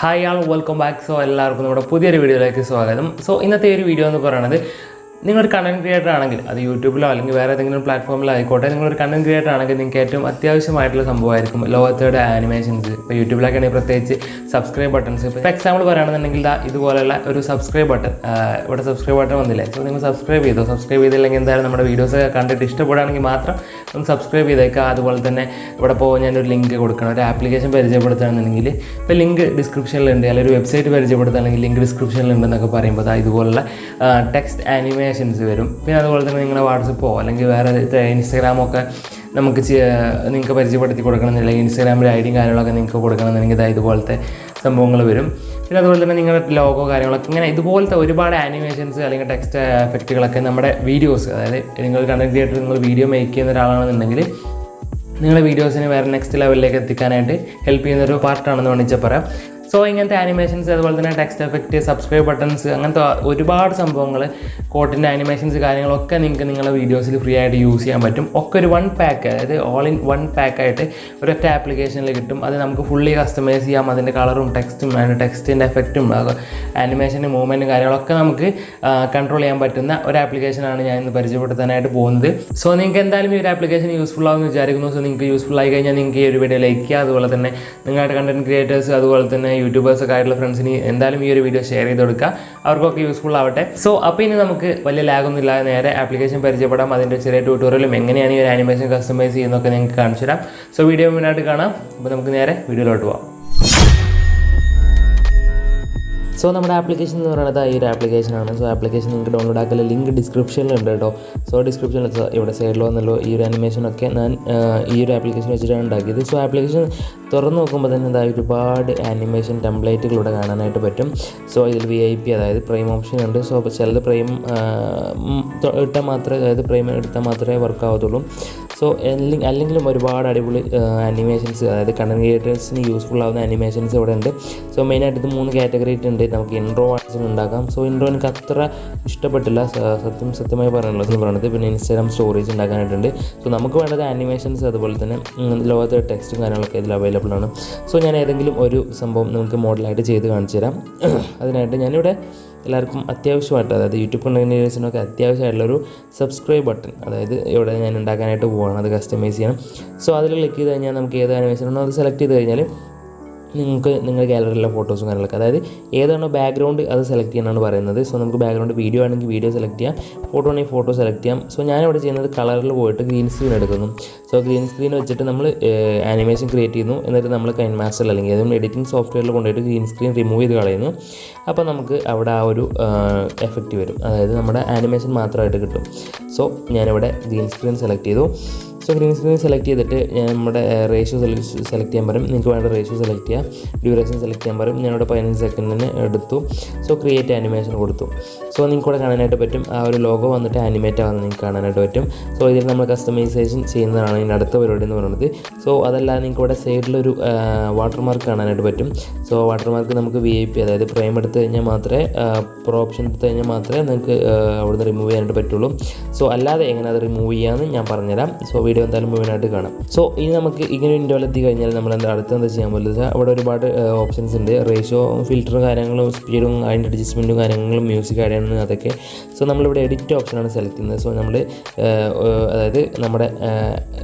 Hi ആൾ welcome back. So എല്ലാവർക്കും നമ്മുടെ പുതിയൊരു വീഡിയോയിലേക്ക് സ്വാഗതം. സോ ഇന്നത്തെ ഒരു വീഡിയോ എന്ന് പറയുന്നത് നിങ്ങളൊരു കണ്ടന്റ് ക്രിയേറ്റർ ആണെങ്കിൽ അത് യൂട്യൂബിലോ അല്ലെങ്കിൽ വേറെ ഏതെങ്കിലും പ്ലാറ്റ്ഫോമിലോ ആയിക്കോട്ടെ, നിങ്ങളൊരു കണ്ടന്റ് ക്രിയേറ്റർ ആണെങ്കിൽ നിങ്ങൾക്ക് ഏറ്റവും അത്യാവശ്യമായിട്ടുള്ള സംഭവമായിരിക്കും ലോകത്തോടെ ആനിമേഷൻസ്. ഇപ്പോൾ യൂട്യൂബിലൊക്കെ ആണെങ്കിൽ പ്രത്യേകിച്ച് സബ്സ്ക്രൈബ് ബട്ടൺസ്. ഇപ്പോൾ എക്സാമ്പിൾ പറയുകയാണെന്നുണ്ടെങ്കിൽ ഇതുപോലെയുള്ള ഒരു സബ്സ്ക്രൈബ് ബട്ടൺ, ഇവിടെ സബ്സ്ക്രൈബ് ബട്ടൺ വന്നില്ലേ. സോ നിങ്ങൾ സബ്സ്ക്രൈബ് ചെയ്തോ. സബ്സ്ക്രൈബ് ചെയ്തില്ലെങ്കിൽ എന്തായാലും നമ്മുടെ വീഡിയോസ് കണ്ടിട്ട് ഇഷ്ടപ്പെടുകയാണെങ്കിൽ മാത്രം ഒന്ന് സബ്സ്ക്രൈബ് ചെയ്തേക്കുക. അതുപോലെ തന്നെ ഇവിടെ പോകുമ്പോൾ ഞാനൊരു ലിങ്ക് കൊടുക്കണം. ഒരു ആപ്ലിക്കേഷൻ പരിചയപ്പെടുത്തുകയാണെന്നുണ്ടെങ്കിൽ ഇപ്പോൾ ലിങ്ക് ഡിസ്ക്രിപ്ഷനിലുണ്ട്, അല്ലെങ്കിൽ ഒരു വെബ്സൈറ്റ് പരിചയപ്പെടുത്തുകയാണെങ്കിൽ ലിങ്ക് ഡിസ്ക്രിപ്ഷനിലുണ്ടെന്നൊക്കെ പറയുമ്പോൾ ഇതുപോലുള്ള ടെക്സ്റ്റ് ആനിമേഷൻസ് വരും. പിന്നെ അതുപോലെ തന്നെ നിങ്ങളുടെ വാട്സപ്പോ അല്ലെങ്കിൽ വേറെ ഇൻസ്റ്റാഗ്രാമൊക്കെ നമുക്ക് നിങ്ങൾക്ക് പരിചയപ്പെടുത്തി കൊടുക്കണമെന്നില്ലെങ്കിൽ ഇൻസ്റ്റാഗ്രാമിൽ ഐഡിയും കാര്യങ്ങളൊക്കെ നിങ്ങൾക്ക് കൊടുക്കണമെന്നുണ്ടെങ്കിൽ ഇതുപോലത്തെ സംഭവങ്ങൾ വരും. പിന്നെ അതുപോലെ തന്നെ നിങ്ങളുടെ ലോഗോ കാര്യങ്ങളൊക്കെ ഇങ്ങനെ ഇതുപോലത്തെ ഒരുപാട് ആനിമേഷൻസ് അല്ലെങ്കിൽ ടെക്സ്റ്റ് എഫക്റ്റുകളൊക്കെ നമ്മുടെ വീഡിയോസ്, അതായത് നിങ്ങൾ കണ്ടന്റ് ക്രിയേറ്റർ, നിങ്ങൾ വീഡിയോ മേക്ക് ചെയ്യുന്ന ഒരാളാണെന്നുണ്ടെങ്കിൽ നിങ്ങളുടെ വീഡിയോസിനെ വേറെ നെക്സ്റ്റ് ലെവലിലേക്ക് എത്തിക്കാനായിട്ട് ഹെൽപ്പ് ചെയ്യുന്നൊരു പാർട്ടാണെന്ന് വേണമെങ്കിൽ പറയാം. സോ ഇങ്ങനത്തെ ആനിമേഷൻസ്, അതുപോലെ തന്നെ ടെക്സ്റ്റ് എഫക്റ്റ്, സബ്സ്ക്രൈബ് ബട്ടൺസ്, അങ്ങനത്തെ ഒരുപാട് സംഭവങ്ങൾ, കോട്ടിൻ്റെ ആനിമേഷൻസ് കാര്യങ്ങളൊക്കെ നിങ്ങൾക്ക് നിങ്ങളുടെ വീഡിയോസിൽ ഫ്രീ ആയിട്ട് യൂസ് ചെയ്യാൻ പറ്റും. ഒക്കെ ഒരു വൺ പാക്ക്, അതായത് ഓൾ ഇൻ വൺ പാക്കായിട്ട് ഒരൊറ്റ ആപ്ലിക്കേഷനിൽ കിട്ടും. അത് നമുക്ക് ഫുള്ളി കസ്റ്റമൈസ് ചെയ്യാം. അതിൻ്റെ കളറും ടെക്സ്റ്റും ടെക്സ്റ്റിൻ്റെ എഫക്റ്റും ആനിമേഷൻ്റെ മൂവ്മെൻറ്റും കാര്യങ്ങളൊക്കെ നമുക്ക് കൺട്രോൾ ചെയ്യാൻ പറ്റുന്ന ഒരു ആപ്ലിക്കേഷനാണ് ഞാൻ ഇന്ന് പരിചയപ്പെടുത്താനായിട്ട് പോകുന്നത്. സോ നിങ്ങൾക്ക് എന്തായാലും ഈ ഒരു ആപ്ലിക്കേഷൻ യൂസ്ഫുൾ ആകുമെന്ന് വിചാരിക്കുന്നു. സോ നിങ്ങൾക്ക് യൂസ്ഫുൾ ആയി കഴിഞ്ഞാൽ നിങ്ങൾക്ക് ഈ ഒരു വീഡിയോ ലൈക്ക് ചെയ്യുക. അതുപോലെ തന്നെ നിങ്ങളുടെ കണ്ടന്റ് ക്രിയേറ്റേഴ്സ്, അതുപോലെ തന്നെ യൂട്യൂബേഴ്സൊക്കെ ആയിട്ടുള്ള ഫ്രണ്ട്സിന് എന്തായാലും ഈ ഒരു വീഡിയോ ഷെയർ ചെയ്ത് കൊടുക്കുക, അവർക്കൊക്കെ യൂസ്ഫുൾ ആവട്ടെ. സോ അപ്പോൾ ഇനി നമുക്ക് വലിയ ലാഗൊന്നും ഇല്ലാതെ നേരെ ആപ്ലിക്കേഷൻ പരിചയപ്പെടാം. അതിൻ്റെ ചെറിയ ട്യൂട്ടോറിയലും എങ്ങനെയാണ് ഈ ഒരു ആനിമേഷൻ കസ്റ്റമൈസ് ചെയ്യുന്നതൊക്കെ നിങ്ങൾക്ക് കാണിച്ചു തരാം. സോ വീഡിയോ മുന്നോട്ട് കാണാം. അപ്പോൾ നമുക്ക് നേരെ വീഡിയോയിലോട്ട് പോകാം. സോ നമ്മുടെ ആപ്ലിക്കേഷൻ എന്ന് പറയുന്നത് ഈ ഒരു ആപ്ലിക്കേഷനാണ്. സോ ആപ്ലിക്കേഷൻ നിങ്ങൾക്ക് ഡൗൺലോഡ് ആക്കൽ ലിങ്ക് ഡിസ്ക്രിപ്ഷനിലുണ്ട് കേട്ടോ. സോ ഡിസ്ക്രിപ്ഷനിൽ ഇവിടെ സൈഡിൽ വന്നല്ലോ ഈ ഒരു ആനിമേഷനൊക്കെ ഞാൻ ഈ ഒരു ആപ്ലിക്കേഷൻ വെച്ചിട്ടാണ് ഉണ്ടാക്കിയത്. സോ ആപ്ലിക്കേഷൻ തുറന്ന് നോക്കുമ്പോൾ തന്നെ ഒരുപാട് ആനിമേഷൻ ടെംപ്ലേറ്റുകൾ ഇവിടെ കാണാനായിട്ട് പറ്റും. സോ ഇതിൽ VIP, അതായത് പ്രൈം ഓപ്ഷൻ ഉണ്ട്. സോ അപ്പോൾ ചിലത് പ്രൈം ഇട്ടാൽ മാത്രമേ, അതായത് പ്രൈം എടുത്താൽ മാത്രമേ വർക്ക് ആവത്തുള്ളൂ. സോ അല്ലെങ്കിലും ഒരുപാട് അടിപൊളി ആനിമേഷൻസ്, അതായത് കണ്ടന്റ് ക്രിയേറ്റേഴ്സിന് യൂസ്ഫുൾ ആവുന്ന ആനിമേഷൻസ് ഇവിടെ ഉണ്ട്. സോ മെയിനായിട്ട് ഇത് 3 കാറ്റഗറി ഉണ്ട്. നമുക്ക് ഇൻട്രോ ആർട്സിന് ഉണ്ടാക്കാം. സോ ഇൻട്രോ എനിക്ക് അത്ര ഇഷ്ടപ്പെട്ടില്ല, സത്യമായി പറയുന്നത്. പിന്നെ ഇൻസ്റ്റാഗ്രാം സ്റ്റോറീസ് ഉണ്ടാക്കാനായിട്ടുണ്ട്. സോ നമുക്ക് വേണ്ടത് ആനിമേഷൻസ്, അതുപോലെ തന്നെ ലോകത്തെ ടെക്സ്റ്റും കാര്യങ്ങളൊക്കെ ഇതിൽ അവൈലബിൾ ആണ്. സോ ഞാൻ ഏതെങ്കിലും ഒരു സംഭവം നമുക്ക് മോഡലായിട്ട് ചെയ്ത് കാണിച്ചു തരാം. അതിനായിട്ട് ഞാനിവിടെ എല്ലാവർക്കും അത്യാവശ്യമായിട്ട്, അതായത് യൂട്യൂബ് കണ്ടന്റ് ക്രിയേറ്റേഴ്സിനൊക്കെ അത്യാവശ്യമായിട്ടുള്ളൊരു സബ്സ്ക്രൈബ് ബട്ടൺ, അതായത് ഇവിടെ ഞാൻ ഉണ്ടാക്കാനായിട്ട് പോവുകയാണ്. അത് കസ്റ്റമൈസ് ചെയ്യണം. സോ അതിൽ ക്ലിക്ക് ചെയ്ത് കഴിഞ്ഞാൽ നമുക്ക് ഏത് ആനിമേഷനാണോ അത് സെലക്ട് ചെയ്ത് കഴിഞ്ഞാൽ നിങ്ങൾക്ക് നിങ്ങളുടെ ഗാലറിയിലെ ഫോട്ടോസും കാര്യങ്ങളൊക്കെ, അതായത് ഏതാണോ ബാക്ക്ഗ്രൗണ്ട് അത് സെലക്ട് ചെയ്യാനാണ് പറയുന്നത്. സോ നമുക്ക് ബാക്ക്ഗ്രൗണ്ട് വീഡിയോ ആണെങ്കിൽ വീഡിയോ സെലക്ട് ചെയ്യാം, ഫോട്ടോ ആണെങ്കിൽ ഫോട്ടോ സെലക്ട് ചെയ്യാം. സോ ഞാനിവിടെ ചെയ്യുന്നത് കളറിൽ പോയിട്ട് ഗ്രീൻ സ്ക്രീൻ എടുക്കുന്നു. സോ ഗ്രീൻ സ്ക്രീൻ വെച്ചിട്ട് നമ്മൾ ആനിമേഷൻ ക്രിയേറ്റ് ചെയ്യുന്നു. എന്നിട്ട് നമ്മൾ കൈൻമാസ്റ്ററിൽ അല്ലെങ്കിൽ ഏതെങ്കിലും എഡിറ്റിംഗ് സോഫ്റ്റ്വെയറിൽ കൊണ്ടുപോയിട്ട് ഗ്രീൻ സ്ക്രീൻ റിമൂവ് ചെയ്ത് കളയുന്നു. അപ്പോൾ നമുക്ക് അവിടെ ആ ഒരു എഫക്റ്റ് വരും, അതായത് നമ്മുടെ ആനിമേഷൻ മാത്രമായിട്ട് കിട്ടും. സോ ഞാനിവിടെ ഗ്രീൻ സ്ക്രീൻ സെലക്ട് ചെയ്തു. സോ ഗ്രീൻ സ്ക്രീൻ സെലക്ട് ചെയ്തിട്ട് ഞാൻ നമ്മുടെ റേഷ്യോ സെലക്ട് ചെയ്യാൻ പറയും. നിങ്ങൾക്ക് വേണ്ട റേഷ്യോ സെലക്ട് ചെയ്യാം, ഡ്യൂറേഷൻ സെലക്ട് ചെയ്യാൻ പറയും. ഞാനിവിടെ 15 സെക്കൻഡിന് എടുത്തു. സോ ക്രിയേറ്റ് ആനിമേഷൻ കൊടുത്തു. സോ നിങ്ങൾക്ക് ഇവിടെ കാണാനായിട്ട് പറ്റും ആ ഒരു ലോഗോ വന്നിട്ട് ആനിമേറ്റ് ആവുന്നത് നിങ്ങൾക്ക് കാണാനായിട്ട് പറ്റും. സോ ഇതിൽ നമ്മൾ കസ്റ്റമൈസേഷൻ ചെയ്യുന്നതാണ് ഇതിൻ്റെ അടുത്ത പരിപാടി എന്ന് പറയുന്നത്. സോ അതല്ലാതെ നിങ്ങൾക്ക് ഇവിടെ സൈഡിലൊരു വാട്ടർമാർക്ക് കാണാനായിട്ട് പറ്റും. സോ വാട്ടർമാർക്ക് നമുക്ക് VIP, അതായത് പ്രൈം എടുത്ത് കഴിഞ്ഞാൽ മാത്രമേ, പ്രോ ഓപ്ഷൻ എടുത്ത് കഴിഞ്ഞാൽ മാത്രമേ നിങ്ങൾക്ക് അവിടുന്ന് റിമൂവ് ചെയ്യാനായിട്ട് പറ്റുള്ളൂ. സോ അല്ലാതെ എങ്ങനെ അത് റിമൂവ് ചെയ്യാമെന്ന് ഞാൻ പറഞ്ഞുതരാം. സോ വീഡിയോ എന്തായാലും മുഴുവനായിട്ട് കാണാം. സോ ഇനി നമുക്ക് ഇങ്ങനെ വിൻഡോയിൽ എത്തി കഴിഞ്ഞാൽ നമ്മൾ അടുത്തെന്താ ചെയ്യാൻ പറ്റുന്നത്, അവിടെ ഒരുപാട് ഓപ്ഷൻസ് ഉണ്ട്. റേഷ്യോ, ഫിൽറ്ററും കാര്യങ്ങളും, സ്പീഡും അതിൻ്റെ അഡ്ജസ്റ്റ്മെൻറ്റും കാര്യങ്ങളും, മ്യൂസിക് ആഡ് ചെയ്യണം, അതൊക്കെ. സോ നമ്മളിവിടെ എഡിറ്റ് ഓപ്ഷനാണ് സെലക്ട് ചെയ്യുന്നത്. സോ നമ്മൾ അതായത് നമ്മുടെ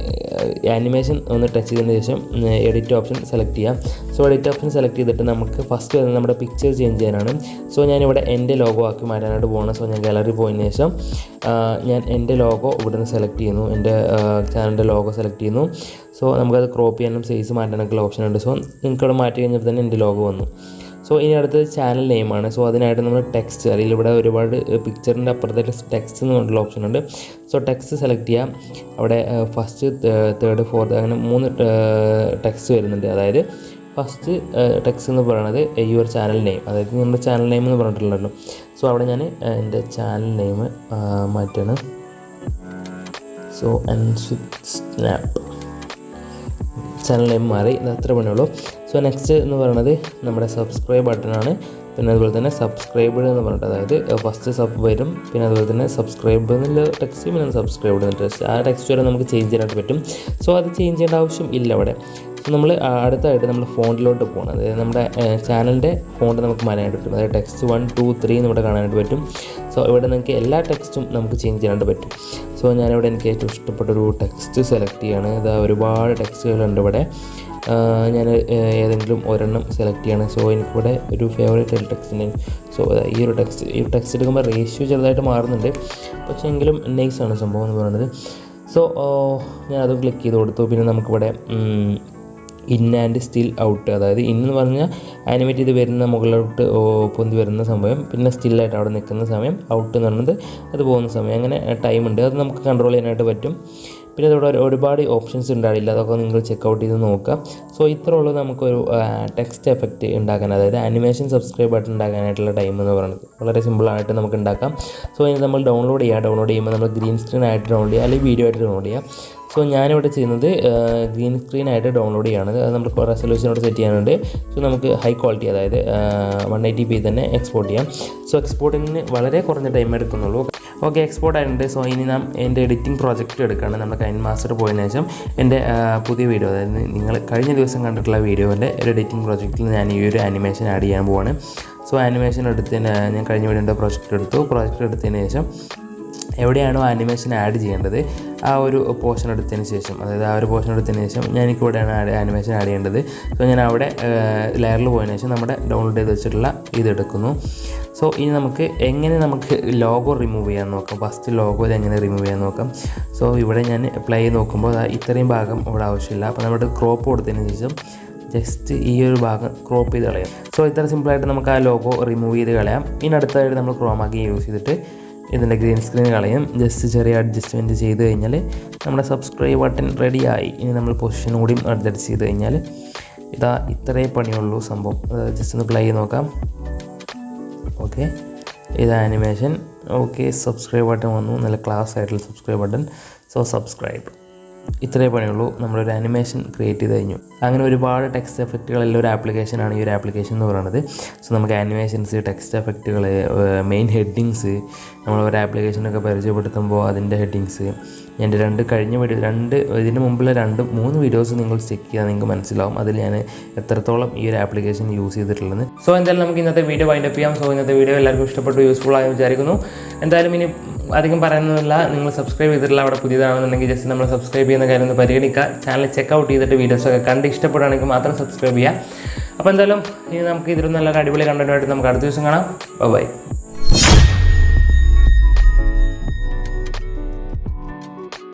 ആനിമേഷൻ ഒന്ന് ടച്ച് ചെയ്തതിന് ശേഷം എഡിറ്റ് ഓപ്ഷൻ സെലക്ട് ചെയ്യാം. സോ എഡിറ്റ് ഓപ്ഷൻ സെലക്ട് ചെയ്തിട്ട് നമുക്ക് ഫസ്റ്റ് വരുന്നത് നമ്മുടെ പിക്ചർ ചേഞ്ച് ചെയ്യാനാണ്. സോ ഞാനിവിടെ എൻ്റെ ലോഗോ ആക്കി മാറ്റാനായിട്ട് പോകണം. സോ ഞാൻ ഗാലറി പോയതിന് ശേഷം ഞാൻ എൻ്റെ ലോഗോ ഇവിടുന്ന് സെലക്ട് ചെയ്യുന്നു, എൻ്റെ ചാനലിൻ്റെ ലോഗോ സെലക്ട് ചെയ്യുന്നു. സോ നമുക്കത് ക്രോപ്പ് ചെയ്യാനും സൈസ് മാറ്റാനൊക്കെയുള്ള ഓപ്ഷൻ ഉണ്ട്. സോ നിങ്ങൾക്കവിടെ മാറ്റി കഴിഞ്ഞപ്പോൾ തന്നെ എൻ്റെ ലോഗോ വന്നു. സോ ഇനി അടുത്തത് ചാനൽ നെയിമാണ്. സോ അതിനായിട്ട് നമ്മൾ ടെക്സ്റ്റ്, അതിൽ ഇവിടെ ഒരുപാട് പിക്ചറിൻ്റെ അപ്പുറത്തായിട്ട് ടെക്സ്റ്റ് എന്ന് പറഞ്ഞിട്ടുള്ള ഓപ്ഷൻ ഉണ്ട്. സോ ടെക്സ്റ്റ് സെലക്ട് ചെയ്യാം. അവിടെ ഫസ്റ്റ്, തേർഡ്, ഫോർത്ത് അങ്ങനെ 3 ടെക്സ്റ്റ് വരുന്നുണ്ട്. അതായത് ഫസ്റ്റ് ടെക്സ്റ്റ് എന്ന് പറയുന്നത് യുവർ ചാനൽ നെയിം, അതായത് നിങ്ങളുടെ ചാനൽ നെയിം എന്ന് പറഞ്ഞിട്ടുള്ളൂ. സോ അവിടെ ഞാൻ എൻ്റെ ചാനൽ നെയിം മാറ്റാണ്. സോ ANSWITH ചാനൽ നെയിം മാറി, ഇത് അത്ര പണിയുള്ളൂ. സോ നെക്സ്റ്റ് എന്ന് പറയുന്നത് നമ്മുടെ സബ്സ്ക്രൈബ് ബട്ടണാണ്. പിന്നെ അതുപോലെ തന്നെ സബ്സ്ക്രൈബ് എന്ന് പറഞ്ഞിട്ട്, അതായത് ഫസ്റ്റ് സബ് വരും, പിന്നെ അതുപോലെ തന്നെ സബ്സ്ക്രൈബ് എന്നുള്ള ടെക്സ്റ്റ്, പിന്നെ സബ്സ്ക്രൈബ് എന്നുള്ള ടെക്സ്റ്റ്. ആ ടെക്സ്റ്റ് വരെ നമുക്ക് ചേഞ്ച് ചെയ്യാനായിട്ട് പറ്റും. സോ അത് ചേഞ്ച് ചെയ്യേണ്ട ആവശ്യം ഇല്ല അവിടെ. നമ്മൾ അടുത്തായിട്ട് നമ്മൾ ഫോണ്ടിലോട്ട് പോകണം. അതായത് നമ്മുടെ ചാനലിൻ്റെ ഫോണ്ട് നമുക്ക് മാനായിട്ട് പറ്റും. അതായത് ടെക്സ്റ്റ് 1, 2, 3 ഇവിടെ കാണാനായിട്ട് പറ്റും. സോ ഇവിടെ നിങ്ങൾക്ക് എല്ലാ ടെക്സ്റ്റും നമുക്ക് ചേഞ്ച് ചെയ്യാനായിട്ട് പറ്റും. സോ ഞാനിവിടെ എനിക്ക് ഏറ്റവും ഇഷ്ടപ്പെട്ടൊരു ടെക്സ്റ്റ് സെലക്ട് ചെയ്യാണ്. ഇതാ ഒരുപാട് ടെക്സ്റ്റുകളുണ്ട് ഇവിടെ. ഞാൻ ഏതെങ്കിലും ഒരെണ്ണം സെലക്ട് ചെയ്യാണ്. സോ എനിക്കിവിടെ ഒരു ഫേവറേറ്റ് ആയിട്ട് ടെക്സ്റ്റിന്. സോ ഈ ഒരു ടെക്സ്റ്റ് എടുക്കുമ്പോൾ റേഷ്യോ ചെറുതായിട്ട് മാറുന്നുണ്ട്, പക്ഷേ എങ്കിലും നൈസാണ് സംഭവം എന്ന് പറയുന്നത്. സോ ഞാനത് ക്ലിക്ക് ചെയ്ത് കൊടുത്തു. പിന്നെ നമുക്കിവിടെ ഇൻ ആൻഡ് സ്റ്റിൽ ഔട്ട്, അതായത് ഇന്ന് പറഞ്ഞാൽ ആനിമേറ്റ് ചെയ്ത് വരുന്ന മുകളിലോട്ട് പൊന്തി വരുന്ന സമയം, പിന്നെ സ്റ്റില്ലായിട്ട് അവിടെ നിൽക്കുന്ന സമയം, ഔട്ട് എന്ന് പറയുന്നത് അത് പോകുന്ന സമയം. അങ്ങനെ ടൈമുണ്ട്, അത് നമുക്ക് കൺട്രോൾ ചെയ്യാനായിട്ട് പറ്റും. പിന്നെ അതോടെ ഒരുപാട് ഓപ്ഷൻസ് ഉണ്ടാവില്ല, അതൊക്കെ നിങ്ങൾ ചെക്കൗട്ട് ചെയ്ത് നോക്കാം. സോ ഇത്ര ഉള്ളൂ നമുക്കൊരു ടെക്സ്റ്റ് എഫക്റ്റ് ഉണ്ടാക്കാൻ, അതായത് ആനിമേഷൻ സബ്സ്ക്രൈബ് ബട്ടൺ ഉണ്ടാക്കാനായിട്ടുള്ള ടൈം എന്ന് പറയുന്നത്. വളരെ സിമ്പിളായിട്ട് നമുക്ക് ഉണ്ടാക്കാം. സോ ഇനി നമ്മൾ ഡൗൺലോഡ് ചെയ്യുമ്പോൾ നമ്മൾ ഗ്രീൻ സ്ക്രീൻ ആയിട്ട് ഡൗൺലോഡ് ചെയ്യുക, അല്ലെങ്കിൽ വീഡിയോ ആയിട്ട് ഡൗൺലോഡ് ചെയ്യുക. സോ ഞാനിവിടെ ചെയ്യുന്നത് ഗ്രീൻ സ്ക്രീനായിട്ട് ഡൗൺലോഡ് ചെയ്യുകയാണ്. അത് നമ്മൾ റെസൊല്യൂഷനോട് സെറ്റ് ചെയ്യാനുണ്ട്. സോ നമുക്ക് ഹൈ ക്വാളിറ്റി, അതായത് 180p തന്നെ എക്സ്പോർട്ട് ചെയ്യാം. സോ എക്സ്പോർട്ടിങ്ങിന് വളരെ കുറഞ്ഞ ടൈം എടുക്കുന്നുള്ളൂ. ഓക്കെ, എക്സ്പോർട്ട് ആയിട്ടുണ്ട്. സോ ഇനി നാം എൻ്റെ എഡിറ്റിംഗ് പ്രോജക്റ്റ് എടുക്കുകയാണ്. നമ്മുടെ КineMaster പോയതിനു ശേഷം എൻ്റെ പുതിയ വീഡിയോ, അതായത് നിങ്ങൾ കഴിഞ്ഞ ദിവസം കണ്ടിട്ടുള്ള വീഡിയോൻ്റെ ഒരു എഡിറ്റിംഗ് പ്രോജക്റ്റിൽ ഞാൻ ഈ ഒരു ആനിമേഷൻ ആഡ് ചെയ്യാൻ പോവാണ്. സോ ആനിമേഷൻ എടുത്തതിന് ഞാൻ കഴിഞ്ഞ വീഡിയോൻ്റെ പ്രോജക്റ്റ് എടുത്തതിന് ശേഷം എവിടെയാണോ ആനിമേഷൻ ആഡ് ചെയ്യേണ്ടത് ആ ഒരു പോർഷൻ എടുത്തതിന് ശേഷം, അതായത് ആ ഒരു പോർഷൻ എടുത്തതിന് ശേഷം ഞാനിവിടെയാണ് ആനിമേഷൻ ആഡ് ചെയ്യേണ്ടത്. സോ ഞാൻ അവിടെ ലെയറിൽ പോയതിനു ശേഷം നമ്മുടെ ഡൗൺലോഡ് ചെയ്ത് വെച്ചിട്ടുള്ള ഇതെടുക്കുന്നു. സോ ഇനി നമുക്ക് ലോഗോ റിമൂവ് ചെയ്യാൻ നോക്കാം. ഫസ്റ്റ് ലോഗോ എങ്ങനെ റിമൂവ് ചെയ്യാൻ നോക്കാം. സോ ഇവിടെ ഞാൻ പ്ലേ ചെയ്ത് നോക്കുമ്പോൾ ഇത്രയും ഭാഗം ഇവിടെ ആവശ്യമില്ല. അപ്പോൾ നമ്മുടെ ക്രോപ്പ് കൊടുത്തതിന് ശേഷം ജസ്റ്റ് ഈ ഒരു ഭാഗം ക്രോപ്പ് ചെയ്ത് കളയാം. സോ ഇത്ര സിമ്പിളായിട്ട് നമുക്ക് ആ ലോഗോ റിമൂവ് ചെയ്ത് കളയാം. ഇനി അടുത്തായിട്ട് നമ്മൾ ക്രോമാക്കി യൂസ് ചെയ്തിട്ട് ഇതിൻ്റെ ഗ്രീൻ സ്ക്രീൻ കളയും. ജസ്റ്റ് ചെറിയ അഡ്ജസ്റ്റ്മെൻറ്റ് ചെയ്ത് കഴിഞ്ഞാൽ നമ്മുടെ സബ്സ്ക്രൈബ് ബട്ടൺ റെഡിയായി. ഇനി നമ്മൾ പൊസിഷൻ കൂടിയും അഡ്ജസ്റ്റ് ചെയ്ത് കഴിഞ്ഞാൽ ഇത്രേ പണിയുള്ളൂ സംഭവം. ജസ്റ്റ് ഒന്ന് പ്ലേ ചെയ്ത് നോക്കാം. ഓക്കെ, ഇത് ആനിമേഷൻ. ഓക്കെ, സബ്സ്ക്രൈബ് ബട്ടൺ വന്നു, നല്ല ക്ലാസ് ആയിട്ടുള്ള സബ്സ്ക്രൈബ് ബട്ടൺ. സോ സബ്സ്ക്രൈബ്, ഇത്രേ പണിയുള്ളൂ. നമ്മളൊരു ആനിമേഷൻ ക്രിയേറ്റ് ചെയ്ത് കഴിഞ്ഞു. അങ്ങനെ ഒരുപാട് ടെക്സ്റ്റ് എഫക്റ്റുകളുള്ള ഒരു ആപ്ലിക്കേഷനാണ് ഈ ഒരു ആപ്ലിക്കേഷൻ എന്ന് പറയുന്നത്. സോ നമുക്ക് ആനിമേഷൻസ്, ടെക്സ്റ്റ് എഫക്റ്റുകൾ, മെയിൻ ഹെഡിങ്സ്, നമ്മൾ ഒരു ആപ്ലിക്കേഷനൊക്കെ പരിചയപ്പെടുത്തുമ്പോൾ അതിൻ്റെ ഹെഡിങ്സ്, എൻ്റെ ഇതിന് മുമ്പുള്ള 2-3 വീഡിയോസ് നിങ്ങൾ ചെക്ക് ചെയ്താൽ നിങ്ങൾക്ക് മനസ്സിലാവും അതിൽ ഞാൻ എത്രത്തോളം ഈ ഒരു ആപ്ലിക്കേഷൻ യൂസ് ചെയ്തിട്ടുള്ളത്. സോ എന്തായാലും നമുക്ക് ഇന്നത്തെ വീഡിയോ വൈൻഡപ്പ് ചെയ്യാം. സോ ഇന്നത്തെ വീഡിയോ എല്ലാവർക്കും ഇഷ്ടപ്പെട്ടു, യൂസ്ഫുൾ ആയി വിചാരിക്കുന്നു. എന്തായാലും ഇനി അധികം പറയുന്നതല്ല, നിങ്ങൾ സബ്സ്ക്രൈബ് ചെയ്തിട്ടുള്ള അവിടെ പുതിയതാണെന്നുണ്ടെങ്കിൽ ജസ്റ്റ് നമ്മൾ സബ്സ്ക്രൈബ് ചെയ്യുന്ന കാര്യം ഒന്ന് പരിഗണിക്കുക. ചാനൽ ചെക്കൗട്ട് ചെയ്തിട്ട് വീഡിയോസൊക്കെ കണ്ട് ഇഷ്ടപ്പെടുകയാണെങ്കിൽ മാത്രം സബ്സ്ക്രൈബ് ചെയ്യുക. അപ്പോൾ എന്തായാലും ഇനി നമുക്ക് ഇതിലും നല്ലൊരു അടിപൊളി കണ്ടന്റുമായിട്ട് നമുക്ക് അടുത്ത ദിവസം കാണാം. ബൈ.